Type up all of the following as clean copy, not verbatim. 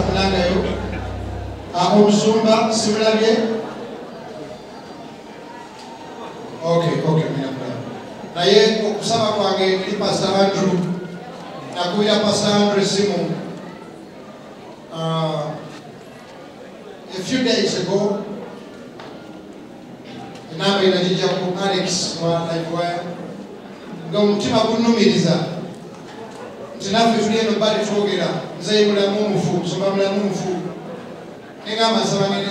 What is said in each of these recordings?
kunangayo omusumba simulabye okay mina naye okusaba kwange eri Pastor Andrew nakubira Pastor Andrew simu a few days ago inamba inajija ku Alex wa Livewire nga omutima gunnumiriza nti naffe tuli eno bali twogera nze mulamu mufu nsoma mulamu mufu nengamba nsaba ngende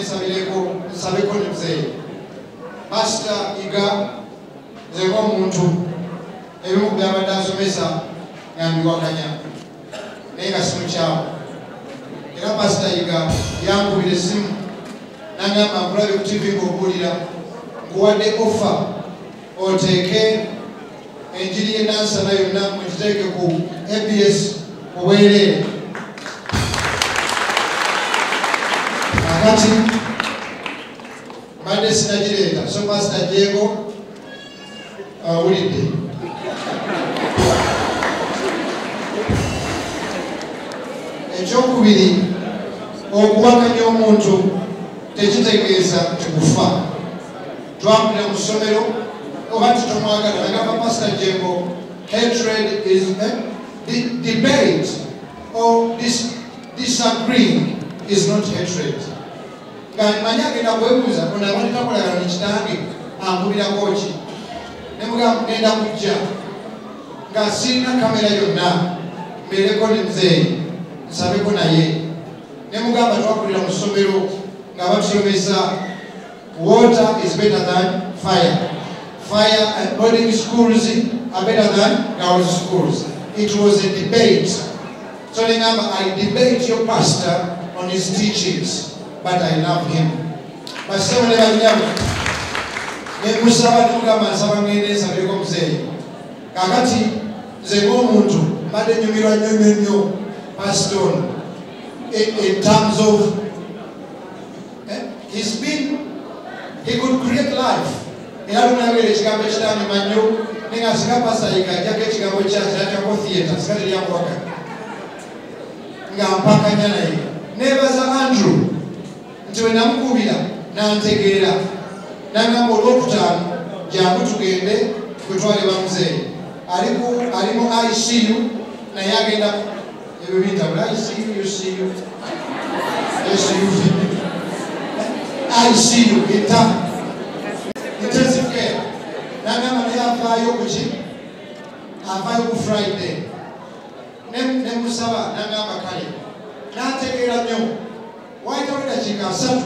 nsabeko ne muzeeyi Pastor Iga nze ng'omuntu ebimu byabadde asomesa ngambiwakanya naye nga simukyawo era Pastor Iga yankubira essimu nangamba nkulabe ku TV ng'obuulira nkuwadde offer oteeke enjiri y'ennansana yonna mugiteeke ku ABS obwereere kakati mbadde sinagireeta so Pastor Diego awulidde ekyokubiri okuwakanya omuntu tekitegeeza tikufa twakula mu ssomero oba tutomwagala nagamba Pastor Diego hatred is debate or disagreeing is not hatred nga manya agenda kwebuuza ono abali takolagana nekitange ankubirako ki nemugamba ngenda kujja nga sirina kamera yonna mbeereko ne muzeeyi nsabeko naye nemugamba twakulira mu ssomero nga batusomesa water is better than fire and boarding schools are better than girls schools. It was a debate. So I debate your pastor on his teachings, but I love him. But someone nemusaba nemugamba nsaba ngende nsabeko muzeeyi kakati nze ng'omuntu mbadde nyumirwa nnyo Pastor in terms of he could create life era lunabeera ekigambo ekitambi manyo nenga singa Pastor Iga ajjako ekigambo kyakyako theatre singa teryakuwaka nga mpakanya naye nebaza Andrew nti we namukubira nantegeera nangamba olwokutaano jangu tugende kwetwale bamuzeeyi ali mu ICU naye agenda ebyo bintabula ICU intensive care nangamba naye avaayo kuki avaayo ku Friday nemusaba nangamba kale nantegeera nnyo wayitawo eddakiika 3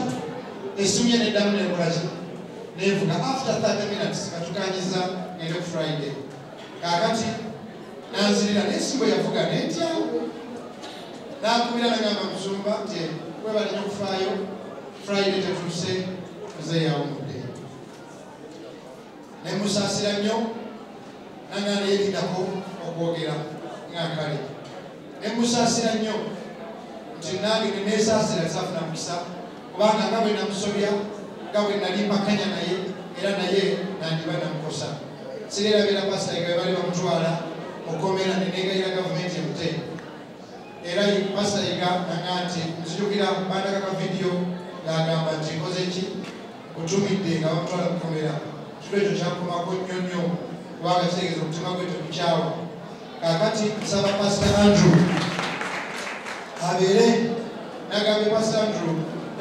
esumye neddamu nekolaki nevuga after 30 minutes katukanyiza ngende ku Friday kakati nanzirira nesimbo yavuga nentyawo nankubira nagamba musumba nti webali nnyo okufaayo Friday tetuuse muzeeyi awumudde nemusaasira nnyo nanga neyerindako okwogera nga kale nemusaasira nnyo nti nange nenesaasira safuna mukisa kubanga nga bwe namusobya nga bwe nali mpakanya naye era naye nandiba namukosa sirerabira Pastor Iga bali bamutwala okomera nenegayira gavumenti emute era Pastor Iga nanga nti nzijukira bandakaka vidiyo ngagamba nti nkoze ki kutumidde nga bamutwala mukomera kiro ekyo kyankomako nnyo kubanga kitegeeza omutima gwe tekukyawa kakati nsaba Pastor Andrew abeere nagambe Pastor Andrew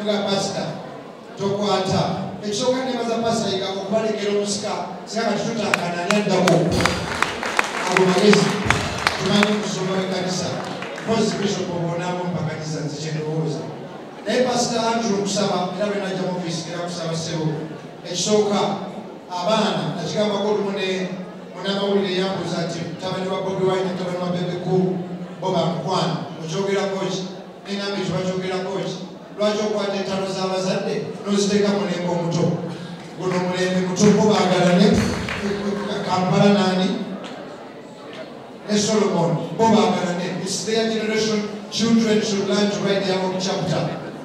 nga Pastor tokwata ekisooka nebaza Pastor Iga okubalekera omusika singa nga titutakana ani addako ago magezi tumanyi kusoma ekkanisa posi bishop obonamu mpakanisa nze kyendowooza naye Pastor Andrew kusaba era bwe najja mu ofisi era kusaba ssebo ekisooka abaana nakigambako olumu ne munamawulire yambuuza nti mutabani wa Bobi Wine mutabani wa Bebe Cool bo bamukwano okyogerako ki neŋŋamba ekyo bakyogerako ki lwaki okwata entalo z'abazadde n'oziteeka mulembe omuto guno omulembe muto bo baagalane Kampala nani ne Solomon bo baagalane it's their generation children should learn to write their own chapter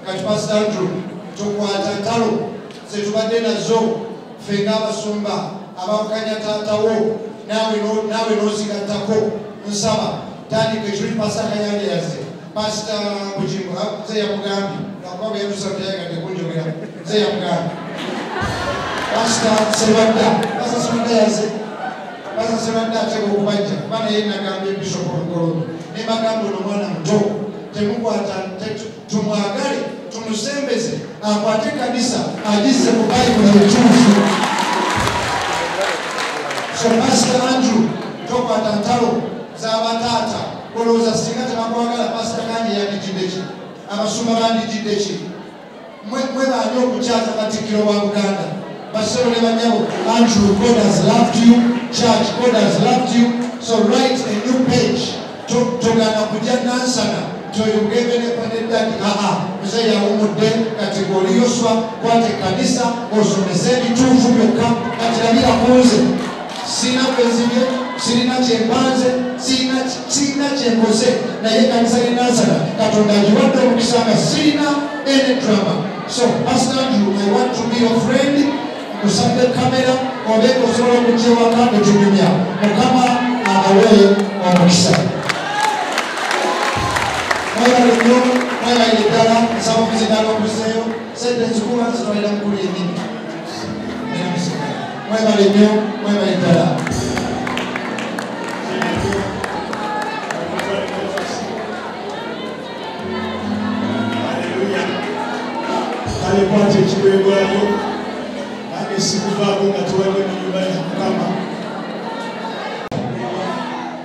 kati Pastor Andrew tokwata ntalo zetubadde nazo ffe ng'abasumba abawakanya taatawo naawe n'ozigattako nsaba tandika ekiri Pastor Kayanja yazze Pastor Bujimbo Zeya Mugambi nakwambia tusafiri katika kunjogera Zeya Mugambi Pastor Sebanda Pastor Sebanda yaze Pastor Sebanda atego kubanja bana yeye nagambe Bishop Nkoro ni magambo no mwana mto temungu atantetu tumwagale tumusembeze akwate kanisa agize ku Bible y'utufu so Pastor Andrew toko atantalo za batata koloza singate makwagala Pastor kanye yakijindechi abasuma bandijindechi mwe banyo kuchaza katikiro wa Uganda basoro ne banyawo Andrew, God has loved you. Church, God has loved you. So write a new page to gana kujana sana to yugevene pandedaki mzee ya umude kategori yoswa kwate kanisa osomeseni tufu yoka katika bila kuuze sina pezivye sina chembanze sina chembose na ye kanisa ni Nazara katondaji watu mkisanga sina any drama. So Pastor Andrew, I want to be your friend. Usande kamera obeko solo kuchewa kando tumia kama awewe wa mkisa mwana leo mwana ilidala sababu kizidalo kuseyo sentence kuwa zinaenda kule hivi mwana leo mwana ilidala haleluya alipate chiwewayo sikuvaa bunga tuwele nyumbani kama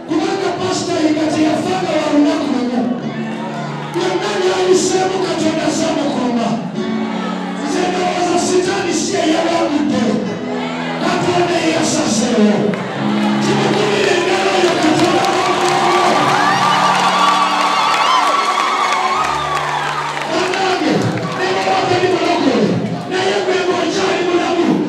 kuweka pasta ikati ya fanga wa unakumu yamani alisemu katonda sama kuma zena waza sitani siya ya wabute katone ya saseo timukumile ngalo ya katonda wanage nema wate ni malokole na yagwe mwanjani mulamu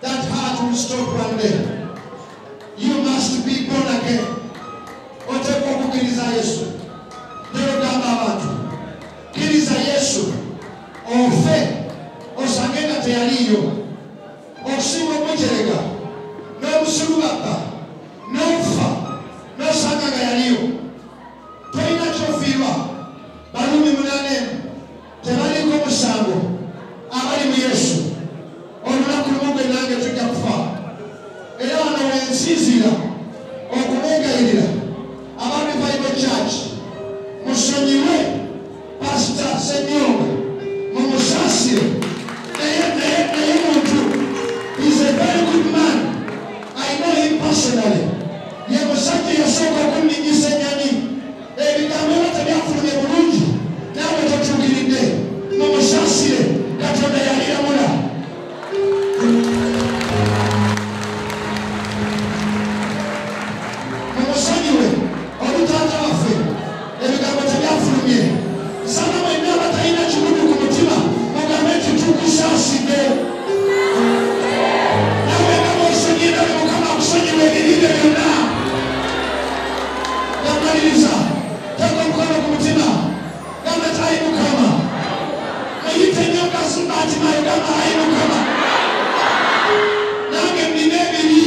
That heart will stop one day. You must be born again. Otekwa kukiriza Yesu. Lero gamba abantu. Kiriza Yesu. Ofe. Osagenda teyaliyo. Osimwe mwejerega. No musulubaka. No fa. No sagaga yaliyo. Toina chofiwa. Balumi munane. Tebaliko musango. Abali mu Yesu. Olunaku lumu nange tujja kufa. Era wano wensinzira okumugayirira Abami Bible Church musonyiwe Yamaliriza. Teka mkono ku mutima. Gamba tayi Mukama. Ayite nyoka simbati mayo gamba ayi Mukama. Nange nina ebiri.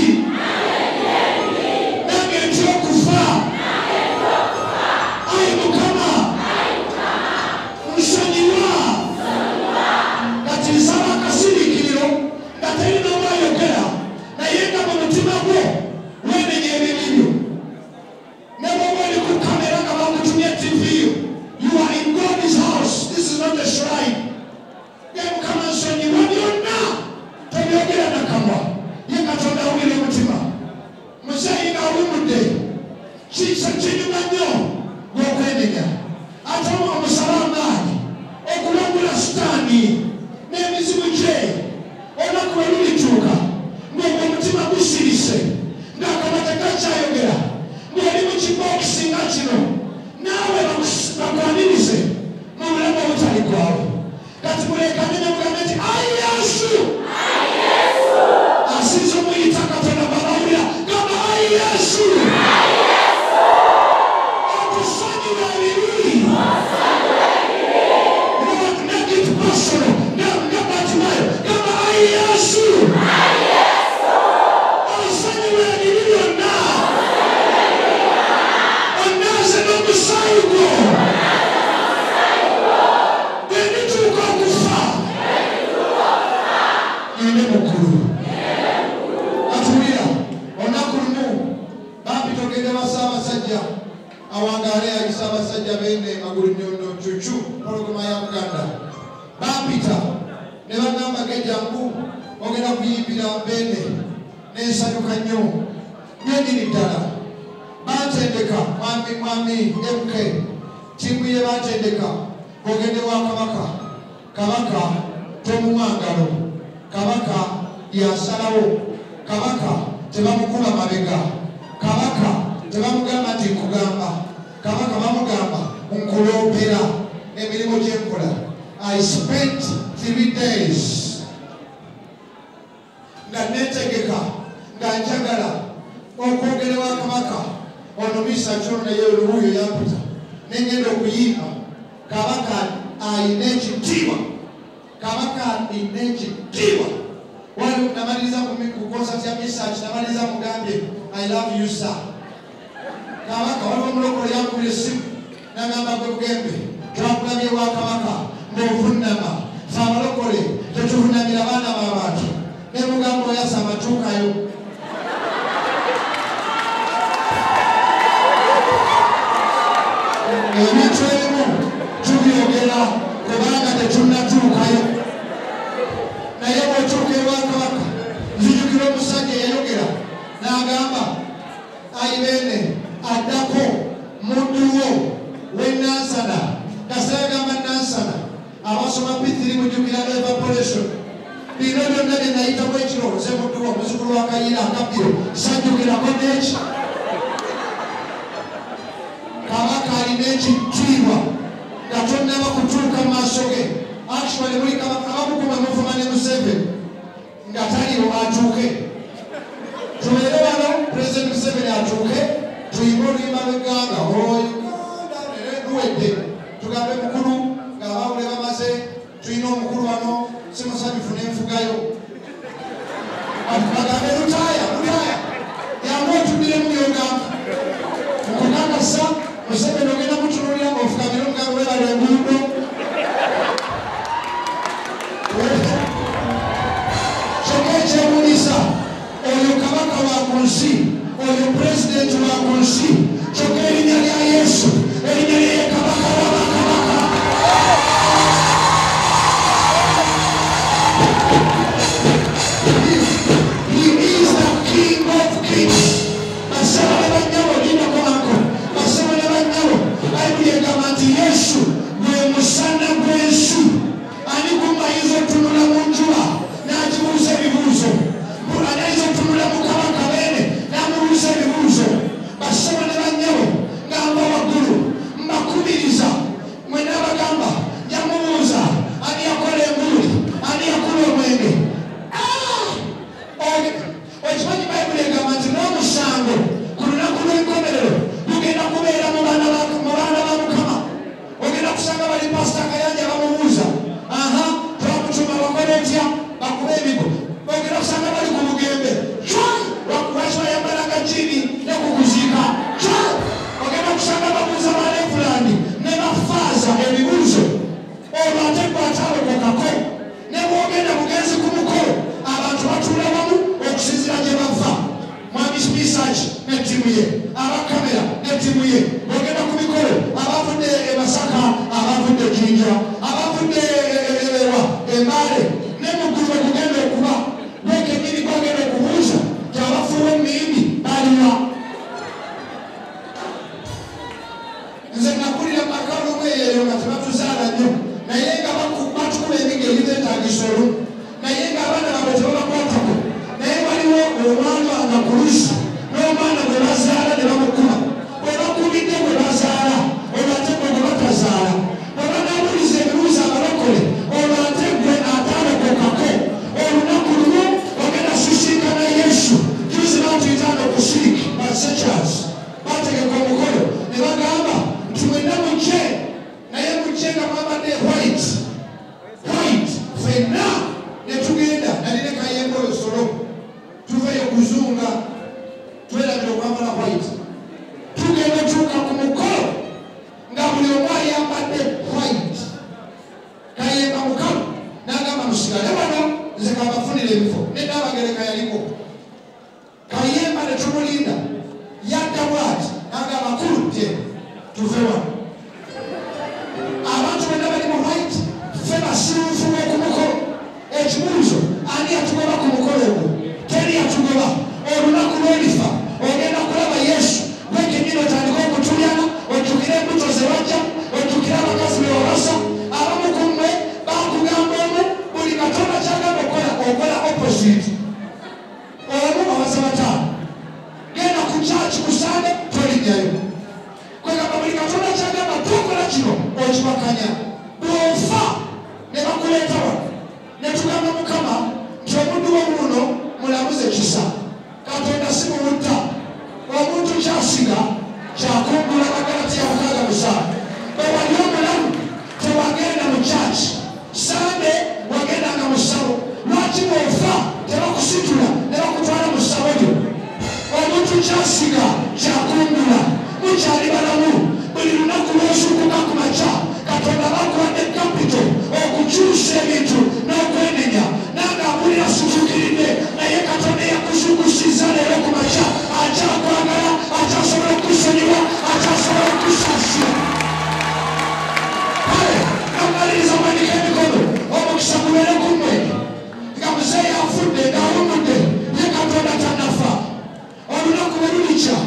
Nange ntyo kufa. Ayi Mukama. Nsonyiwa. Kati nsaba akasirikiriro nga terina wayogera naye nga mu mutima gwo wenenya ebibibyo. Ne bw'oba oli ku kamera nga bakutumye TV yo. You are in God's house. This is not a shrine. Ye Mukama nsonyiwa byonna tobyogera na kamwa. Ye Katonda awulira omutima. Muzeeyi ng'awummudde. Kinyuma nnyo gw'okwenenya. Ate omusala amaanyi okulambula sitaani n'emizibu gye. Olunaku lwe lulituuka ng'ogwo omutima gusirise ng'akamwa tekakyayogera ng'oli mu kibokisi nga kino naawe bakwanirize mu bulamu obutali gwawe. Kati mulekane ne mugambe nti ayi Yesu asinza omuyita Katonda babawulira gamba ayi Yesu okusonyiwa ebibi. Lord, make it personal. Nga Bartimayo gamba ayi Yesu osonyiwa ebibi byonna onaaze n'omusaayi gwo bwe ndituuka okufa yende mukulu. Atulira olunaku lumu bampita ogende Ssaabasajja awangaale ayisa abasajja beene magulu nyondo cucu pologoma ya Buganda. Bampita ne bagamba gejangu ogenda kuyimbira beene n'ensanyuka nnyo nyenyini ddala. Bantendeka mwami MK tiimu ye bantendeka ogende wa Kabaka. Kabaka tomumwangalo. Kabaka yasalawo. Kabaka tebamukuba mabega. Kabaka tebamugamba nti nkugamba. Kabaka bamugamba nkuloopera emirimu gyenkola. I spent 3 days nga netegeka nga njagala okwogera wa Kabaka ono Mr. John naye olubuyo yampita nengenda okuyimba. Kabaka ayina ekitiibwa. Kabaka ayina ekitiibwa. Wali namaliriza ku concert ya Mr. namaliriza mugambye I love you sir. Kabaka waliwo omulokole yankubira essimu n'agamba gwe Bugembe twakulabye wa Kabaka ng'ovunnama. Ffe abalokole tetuvunnamira baana b'abantu. Ne mugamba oyasa amatuukayo. Ebintu ebimu tubyogera kubanga tetunnatuukayo. Naye bw'otuuka ewa Kabaka nzijukira omusajja eyayogera n'agamba ayi beene addako mudduwo w'Enansana. Kasera agamba Nansana abasoma P3 mujjukira evaporation. Bino byonna bye nayitamu ekiro nze mudduwo omuzukulu wa Kayiira akabbiro sajjukirako n'eki. Kabaka alina ekitiibwa nga tonnaba kutuuka mu maaso ge. Actually buli Kabaka abamukuma muvuma ne Museveni nga taliwo atuuke. Tubeere wano President Museveni atuuke tuyimbe oluyimba lw'egganga Uganda luwedde tugambe mukulu ng'abawule bamaze tulina omukulu wano si musanyufu n'enfugayo. Bagambe lutaaya yangu otuddire mu byogamba nkukakasa Museveni ogenda mutunulira ng'ofukamira omugambo webala enguudo. Kyokka ekyewuunyisa oyo Kabaka wa ku nsi oyo Pulezidenti wa ku nsi kyokka erinnya lya Yesu erinnya lye Kabaka wa bakabaka. He is the King of Kings. Basaba ne bannyabo linako ako basaba ne bannyabo Bayibuli egamba nti Yesu gwe ebibuuzo olwo ate gwataalokokako ne bwogenda bugenzi ku mukolo abantu batuula wamu okusinzira gye bava mwami Bisaki ne ttiimu ye abakamera ne ttiimu ye bwogenda ku mikolo abavudde e Masaka abavudde Jinja abavudde Embaale ne muggulu okugenda okuba lwekennyini gwagenda okubuuza gyabafuuwa emiyini baliwa nze nakulira makalo omweyeero nga tebatuzaala nnyo naye nga batukuba emigeri beetaagisa olumu naye nga abaana baabwe tebabakwatako naye waliwo omwana nga ku lusi n'omwana bwe bazaala ne bamukuba bwe bakubidde bwe bazaala olwo ate gwe gwe batazaala bwe banaabuliza ebibuuzo abalokole olwo ate gwe ataalokokako olunaku lumu ogenda susisinkana Yesu juzi batuyitaano ku siiki basechas bategeka omukolo ne bagamba nti mwenna mujje naye mujje nga mwambadde white ffenna ne tugenda nalina kayembe oyo solo tuveyo kuzunga twerabira okwambala white tugenda tuuka ku mukolo nga buli omu ayambadde white kayemba mukama n'agamba musigale wano nze kabafunira ebifo neddabagereka yaliko kayemba ne tumulinda yadda bwati n'agamba kuludde tuve wano abantu bonna bali mu white ffe basiruufu b'okumukolo ekibuuzo ani yatugoba ku mukolo ogwo teri yatugoba olunaku lw'olifa ogenda kulaba Yesu lwekennyini otandika okutulyana ojjukire embuto ze bajja ojjukire abakazi be wabasa abamu ku mmwe bakugamba omu buli Katonda kyagamba okola opposite omu abasa bataano genda ku kyaki kusande tolijjayo kwegamba buli Katonda kyagamba tokola kino okibakanya bw'ofa ne bakuleeta wano ne tugamba Mukama nti omuddu w'omuno mulabuze kisa Katonda si muwutta omuntu kyasiga kyakungula Magalatiya 6:7 bwe wali omulamu tewagenda mu kyaki sande wagendanga mu ssabo lwaki bw'ofa tebakusitula ne bakutwala mu ssabo lyo omuntu kyasiga kyakungula mukyali balamu buli lunaku lw'osuukuka ku makya Katonda bakuwadde kapito okukyusa ebintu n'okwenenya nange abulira sizukiridde naye Katonda yakuzukusiza leero ku makya akyakwagala akyasobola okusonyiwa akyasobola okusaasira kale namaliriza manika emikono omukisa gubeere ku mmwe nga muzeeyi afudde ng'awummudde ye Katonda tannafa olunaku bwe lulikya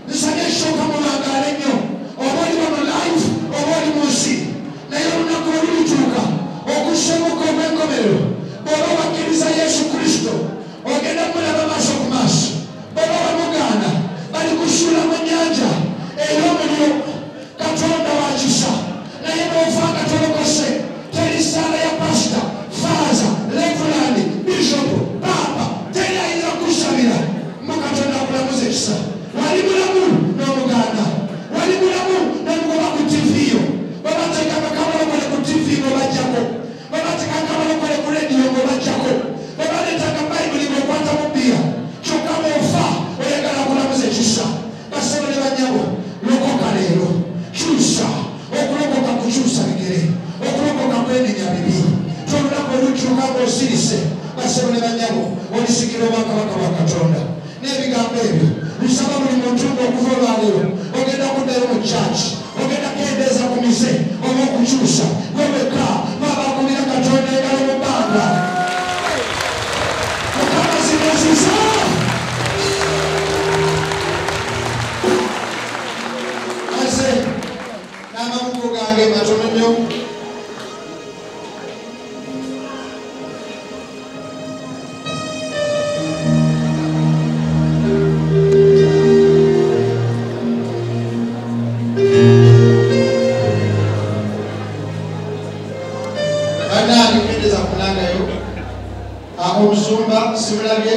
nsabye ekisooka mulangaale nnyo oba oli wano live oba oli mu nsi naye olunaku bwe lulituuka okusoboka obw'enkomerero bw'oba wakkiriza Yesu Kristo ogenda mulaba maaso ku maaso bw'oba bamugaana bali kusuula mu nnyanja ey'omuliro Katonda wa kisa naye bw'ofa nga tolokose teri ssaala ya pasita faaza levuland bishopu paapa teri ayinza kusabira mu Katonda akulamuza ekisa wali mulamu n'omugaana wali mulamu n'omugoba ku tiviyo babateeka bakabalokole ku tivi ng'obajjako babateeka akabalokole ku rediyo ng'obajjako babaleetanga bayibuli ng'okwata mu bbiya kyokka bw'ofa oyagala kulamuza ekisa basebo ne bannyabo lokoka leero kyusa okulokoka kukyusa bigere okulokoka kwenenya bibi tolunaku olukyuka ng'osirise basebo ne bannyabo olisikira obwakabaka bwa Katonda n'ebigambo ebyo bisaba buli muntu ng'okuva olwaleero ogenda kuddayo mu kyaki ogenda kendeeza ku mize oba okukyusa gweweka babakubira Katonda engalo mu bbanga Mukama zinesiza ase n'amabugo gange matono nnyo omusumba simulabye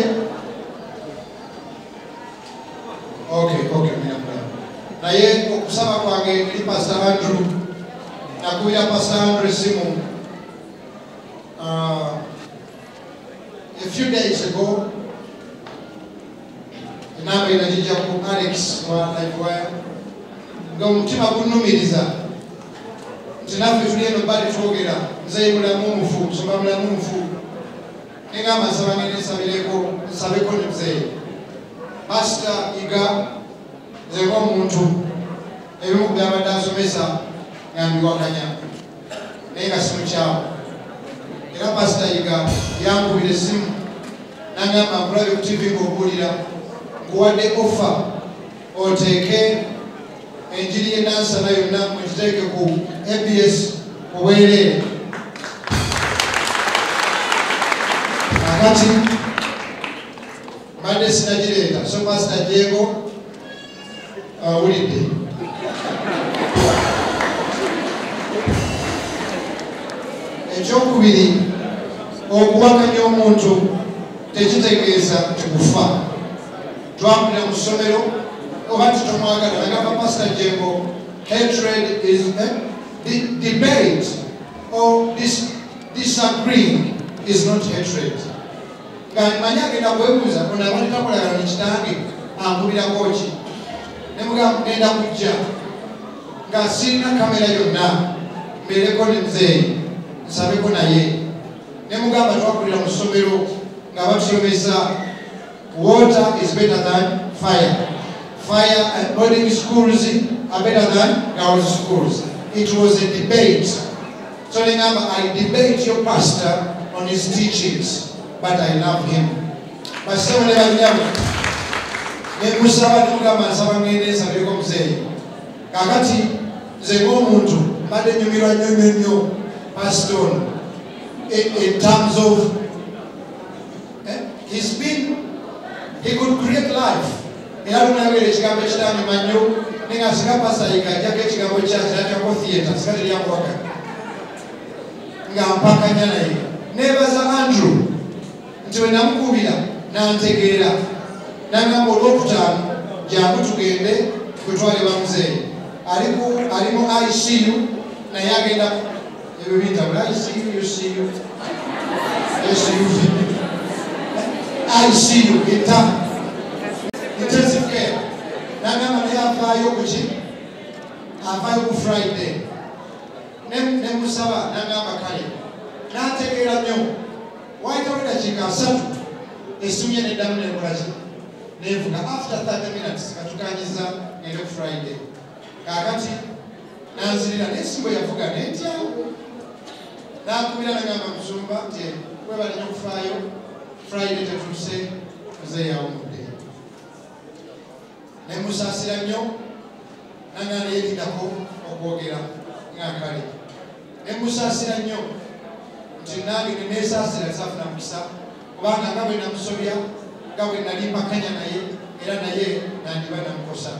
naye okusaba kwange eri Pastor Andrew nakubira Pastor Andrew esimu a few days ago enamba inajija ku Alex wa Livewire nga omutima gunnumiriza nti tinafe tuli eno bali twogera nze mulamu mufu nsoma mulamu mufu nengamba nsaba ngende nsabeko ne muzeeyi pasita iga nze ng'omuntu ebimu ku byabadde asomesa nga mbiwakanya naye nga simukyamu era pasita iga yankubira essimu nangamba nkulabe ku tv ng'obuulira nkuwadde offa oteeke enjiri y'ennansala yonna mwekiteeke ku abs obwereere akati mbadde sinagireeta so pasita jeego awulidde ekyokubiri okuwakanya omuntu tekitegeeza tikufa twakulira mu ssomero oba titomwagala nagamba pasita jengo hatred is debate or disagreeing is not hatred nga manyi agenda kwebuuza ono abali takolagala nekitange ankubirako ki nemugamba ngenda kujja nga sirina kamera yonna mbeereko ne muzeeyi nsabeko naye nemugamba twakulira mu ssomero nga batusomesa water is better than fire. Fire and boarding schools are better than girls' schools. It was a debate. So I debate your pastor on his teachings, but I love him. But some of them nemusaba nemugamba nsaba ngende nsabeko muzeeyi kakati nze ng'omuntu mbadde nyumirwa nnyo pastor in terms of he could create life. Era lunabeera ekigambo ekitanyuma nnyo naye nga singa pasita ikajjako ekigambo kyakyako theatre singa teryakuwaka nga mpakanya naye neebaza Andrew nti we namukubira nantegeera nagamba olwokutaano jangu tugende kwetwale bamuzeeyi ali mu ICU naye agenda ebyo bintabula ICU intensive care nagamba naye avaayo kuki avaayo ku Friday nemusaba nagamba kale nategeera nnyo wayitawo eddakiika 3 esimu ye neddamu nekolaki nevuga after 30 minutes katukanyiza ngende ku Friday kakati nanzirira n'esimu yavuga netyawo nakubira nagamba musumba nti webali nnyo kufaayo Friday tetuse muzeeyi awumudde nemusaasira nnyo nangana yerindako okwogera nga kale nemusaasira nnyo nti nange neneesaasira safuna mukisa kubanga nga bwe namusobya nga bwe nali mpakanya naye era naye nandiba namukosa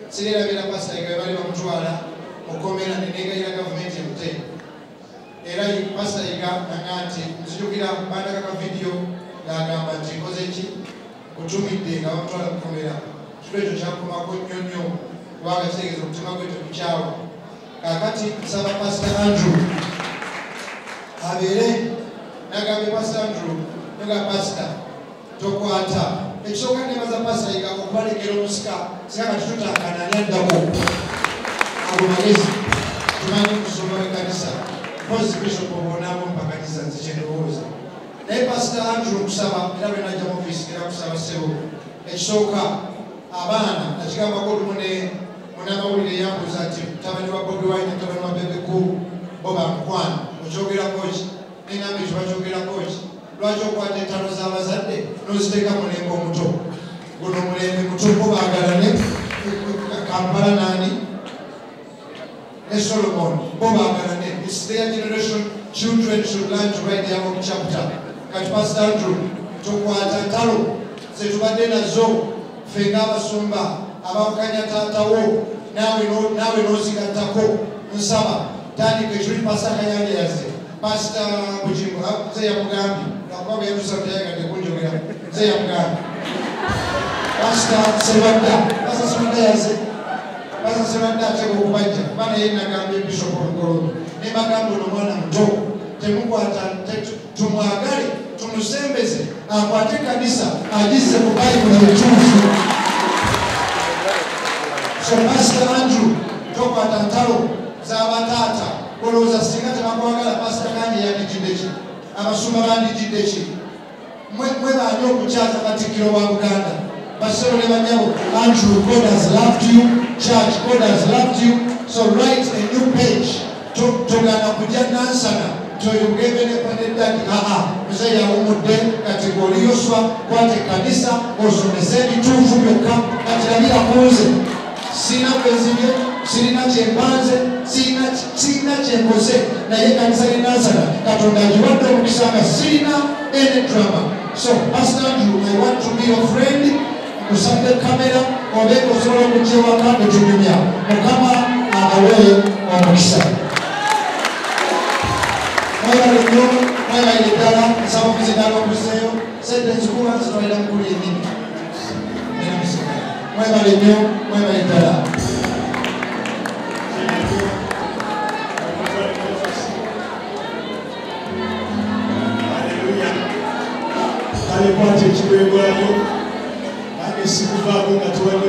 sirerabira pasita iga bali bamutwala mukomera nenegayira gavumenti emute era pasita iga nanga nti nzijukira bandakaka vidiyo ngagamba nti nkoze ki kutumidde nga bamutwala mukomera kiro ekyo kyankomako nnyo kubanga kitegeeza omutima gwe tekukyawa kakati nsaba pasita Andrew abeere nagambe pasita Andrew nga pasita tokwata ekisooka nebaza pasita iga okubalekera omusika singa katututankana ani addako ago magezi tumanyi kusoma ekkanisa mpozi bishop obonabo mpakanyisa nze kyendowooza naye pasita Andrew okusaba era bwe najja mu ofiisi era kusaba ssebo ekisooka abaana nakigambako olumu munamawulire yambuuza nti mutabani wa Bobi Wine mutabani wa Bebe Cool bo bamukwano okyogerako ki neŋŋamba ekyo bakyogerako ki lwaki okwata entalo z'abazadde n'oziteeka mulembe omuto guno mulembe muto bo baagalane Kampala nani ne Solomon bo baagalane it's their generation children should learn to write their own chapter kati pastor Andrew tokwata ntalo zetubadde nazo ffe ng'abasumba abakanya taatawo naawe n'ozigattako nsaba tandika ekiri pasita Kayanja yazze pasita Bugingo nze yamugambye akuba yamusa teyagadde kunjogera nze yamugambye pasita Sebadda yazze pasita Sebadda ateeka okubajja kuba naye nagambye bishop Olugolobe ne bagamba ono mwana muto temukwata tumwagale tumusembeze akwate kanisa agizze mu Bayibuli etuufu so pasita Andrew tokwata ntalo z'abataata olowooza singa tebakwagala pasita kangi yandijjidde ki abasumba bandijjidde ki mwe baani okukyaza katikkiro wa Buganda basebo ne banyabo Andrew, God has loved you. Church, God has loved you. So write a new page. Togana kujja nansana toyogevene panedaki muzeeyi awumudde kategori yoswa kwate kanisa osomese ebituufu byokka kati labira kunze sina kwezibye sirina kyempanze sirina kyenkoze naye kanisa linansana katonda agiwadde omukisa nga sirina any drama. So Pastor Andrew, I want to be your friend. Kusabye kamera obeeko osobola okujja ewaka otunyumya mukama abawe omukisa. Mwebale nnyo mwebale ddala nsaba okuzidala okuzeeyo sente nzikuba zitwalira mukulu ennimi mwebale nnyo mwebale ddala. kale kwate ekiweebwayo nange sikuvaako nga tuwadde